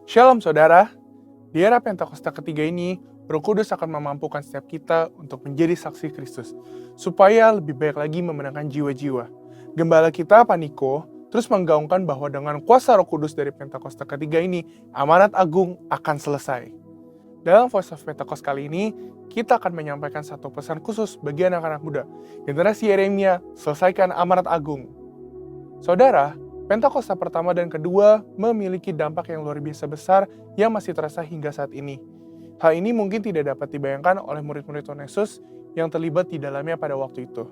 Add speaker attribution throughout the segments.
Speaker 1: Shalom saudara, di era Pentakosta ketiga ini, Roh Kudus akan memampukan setiap kita untuk menjadi saksi Kristus, supaya lebih baik lagi memenangkan jiwa-jiwa. Gembala kita, Paniko, terus menggaungkan bahwa dengan kuasa Roh Kudus dari Pentakosta ketiga ini, amanat agung akan selesai. Dalam Voice of Pentecost kali ini, kita akan menyampaikan satu pesan khusus bagi anak-anak muda. Generasi Yeremia, selesaikan amanat agung. Saudara, Pentakosta pertama dan kedua memiliki dampak yang luar biasa besar yang masih terasa hingga saat ini. Hal ini mungkin tidak dapat dibayangkan oleh murid-murid Tuhan Yesus yang terlibat di dalamnya pada waktu itu.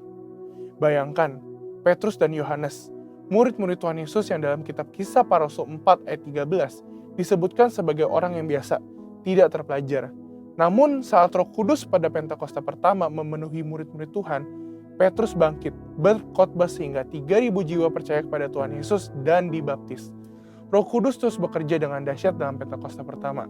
Speaker 1: Bayangkan, Petrus dan Yohanes, murid-murid Tuhan Yesus yang dalam kitab Kisah Para Rasul 4 ayat 13 disebutkan sebagai orang yang biasa, tidak terpelajar. Namun saat Roh Kudus pada Pentakosta pertama memenuhi murid-murid Tuhan, Petrus bangkit, berkhotbah sehingga 3.000 jiwa percaya kepada Tuhan Yesus dan dibaptis. Roh Kudus terus bekerja dengan dahsyat dalam Pentakosta pertama.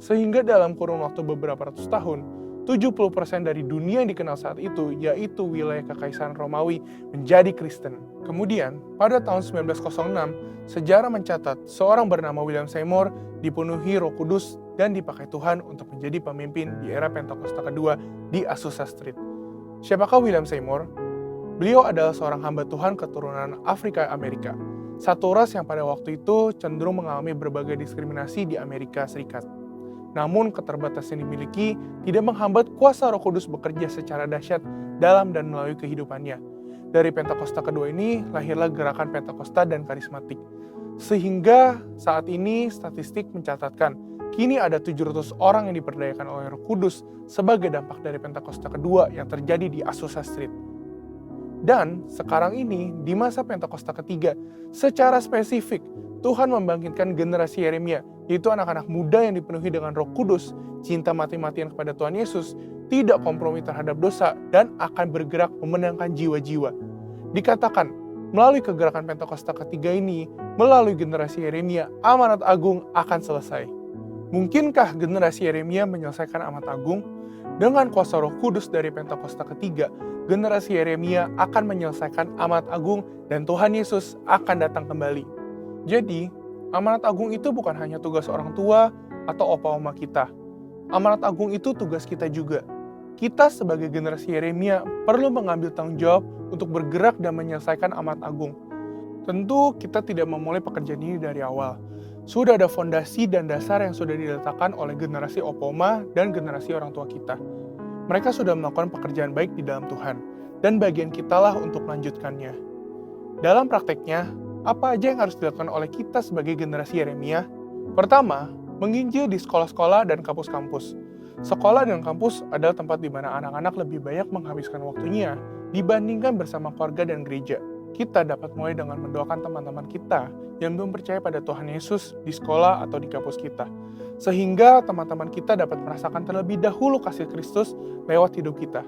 Speaker 1: Sehingga dalam kurun waktu beberapa ratus tahun, 70% dari dunia yang dikenal saat itu, yaitu wilayah Kekaisaran Romawi, menjadi Kristen. Kemudian, pada tahun 1906, sejarah mencatat seorang bernama William Seymour dipenuhi Roh Kudus dan dipakai Tuhan untuk menjadi pemimpin di era Pentakosta kedua di Azusa Street. Siapakah William Seymour? Beliau adalah seorang hamba Tuhan keturunan Afrika Amerika, satu ras yang pada waktu itu cenderung mengalami berbagai diskriminasi di Amerika Serikat. Namun keterbatasan yang dimiliki tidak menghambat kuasa Roh Kudus bekerja secara dahsyat dalam dan melalui kehidupannya. Dari Pentakosta kedua ini lahirlah gerakan Pentakosta dan karismatik. Sehingga saat ini statistik mencatatkan kini ada 700 orang yang diperdayakan oleh Roh Kudus sebagai dampak dari Pentakosta kedua yang terjadi di Azusa Street. Dan sekarang ini, di masa Pentakosta ketiga, secara spesifik, Tuhan membangkitkan generasi Yeremia, yaitu anak-anak muda yang dipenuhi dengan Roh Kudus, cinta mati-matian kepada Tuhan Yesus, tidak kompromi terhadap dosa, dan akan bergerak memenangkan jiwa-jiwa. Dikatakan, melalui kegerakan Pentakosta ketiga ini, melalui generasi Yeremia, amanat agung akan selesai. Mungkinkah generasi Yeremia menyelesaikan amanat agung? Dengan kuasa Roh Kudus dari Pentakosta ketiga, generasi Yeremia akan menyelesaikan amanat agung dan Tuhan Yesus akan datang kembali. Jadi, amanat agung itu bukan hanya tugas orang tua atau opa-oma kita. Amanat agung itu tugas kita juga. Kita sebagai generasi Yeremia perlu mengambil tanggung jawab untuk bergerak dan menyelesaikan amanat agung. Tentu kita tidak memulai pekerjaan ini dari awal. Sudah ada fondasi dan dasar yang sudah diletakkan oleh generasi opoma dan generasi orang tua kita. Mereka sudah melakukan pekerjaan baik di dalam Tuhan, dan bagian kitalah untuk melanjutkannya. Dalam prakteknya, apa aja yang harus dilakukan oleh kita sebagai generasi Yeremia? Pertama, menginjil di sekolah-sekolah dan kampus-kampus. Sekolah dan kampus adalah tempat di mana anak-anak lebih banyak menghabiskan waktunya dibandingkan bersama keluarga dan gereja. Kita dapat mulai dengan mendoakan teman-teman kita yang belum percaya pada Tuhan Yesus di sekolah atau di kampus kita. Sehingga teman-teman kita dapat merasakan terlebih dahulu kasih Kristus lewat hidup kita.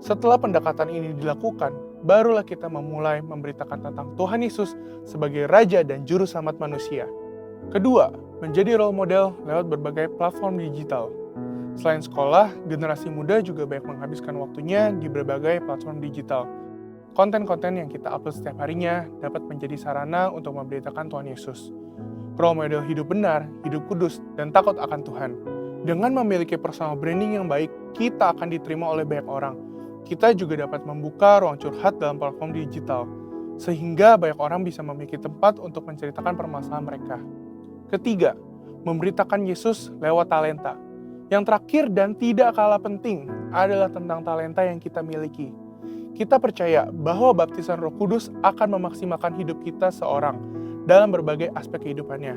Speaker 1: Setelah pendekatan ini dilakukan, barulah kita memulai memberitakan tentang Tuhan Yesus sebagai Raja dan Juru Selamat manusia. Kedua, menjadi role model lewat berbagai platform digital. Selain sekolah, generasi muda juga banyak menghabiskan waktunya di berbagai platform digital. Konten-konten yang kita upload setiap harinya dapat menjadi sarana untuk memberitakan Tuhan Yesus. Role model hidup benar, hidup kudus, dan takut akan Tuhan. Dengan memiliki personal branding yang baik, kita akan diterima oleh banyak orang. Kita juga dapat membuka ruang curhat dalam platform digital, sehingga banyak orang bisa memiliki tempat untuk menceritakan permasalahan mereka. Ketiga, memberitakan Yesus lewat talenta. Yang terakhir dan tidak kalah penting adalah tentang talenta yang kita miliki. Kita percaya bahwa baptisan Roh Kudus akan memaksimalkan hidup kita seorang dalam berbagai aspek kehidupannya.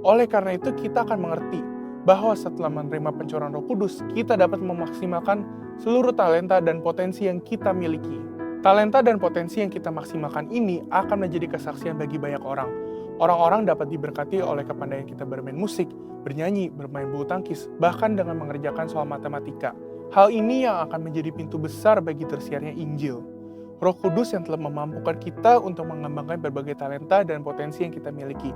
Speaker 1: Oleh karena itu, kita akan mengerti bahwa setelah menerima pencurahan Roh Kudus, kita dapat memaksimalkan seluruh talenta dan potensi yang kita miliki. Talenta dan potensi yang kita maksimalkan ini akan menjadi kesaksian bagi banyak orang. Orang-orang dapat diberkati oleh kepandaian kita bermain musik, bernyanyi, bermain bulu tangkis, bahkan dengan mengerjakan soal matematika. Hal ini yang akan menjadi pintu besar bagi tersiarnya Injil. Roh Kudus yang telah memampukan kita untuk mengembangkan berbagai talenta dan potensi yang kita miliki,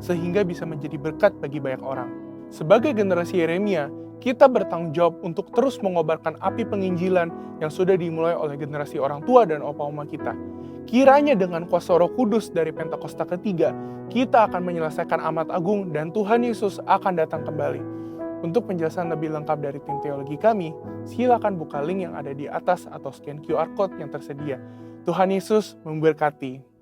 Speaker 1: sehingga bisa menjadi berkat bagi banyak orang. Sebagai generasi Yeremia, Kita bertanggung jawab untuk terus mengobarkan api penginjilan yang sudah dimulai oleh generasi orang tua dan opa-oma kita. Kiranya dengan kuasa Roh Kudus dari Pentakosta ketiga, kita akan menyelesaikan amat agung dan Tuhan Yesus akan datang kembali. Untuk penjelasan lebih lengkap dari tim teologi kami, silakan buka link yang ada di atas atau scan QR Code yang tersedia. Tuhan Yesus memberkati.